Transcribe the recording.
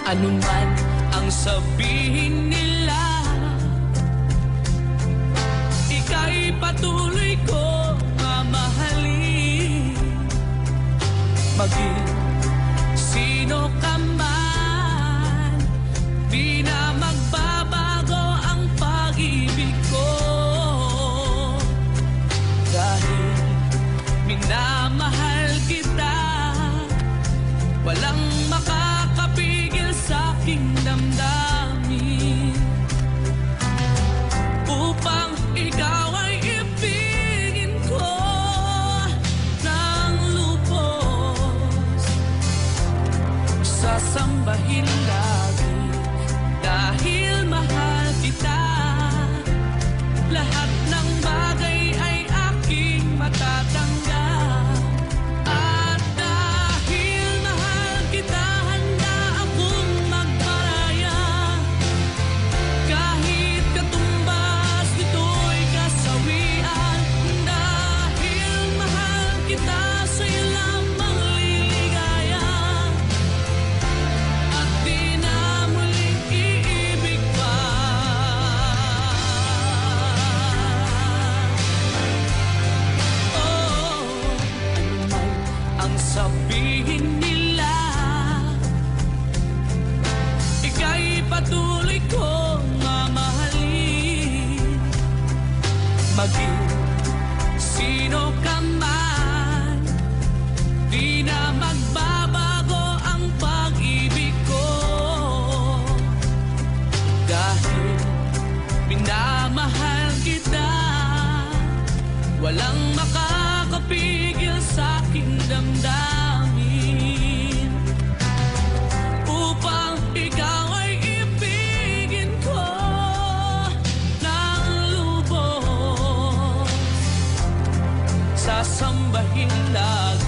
Anuman ang sabihin nila, ika'y patuloy ko mamahalin. Maging sino ka man, di na magbabago ang pag-ibig ko. Dahil minamahal kita, walang makakapigil sa aking damdamin. Upang ikaw ay ibigin ko ng lubos, sasambahin lagi dahil mahal kita. Lahat ng bagay ay aking matatanggap. At dahil mahal kita, handa akong magparaya. Kahit katumbas nito'y kasawian. Dahil mahal kita, sa'yo lamang liligaya. At di na muling iibig pa. Oh, anuman ang sabihin nila, ika'y patuloy kong mamahalin. Maging sino ka man, di na magbabago ang pag-ibig ko. Dahil minamahal kita, walang makakapigil sa aking damdamin. Upang ikaw ay ibigin ko ng lubos, sasambahin lagi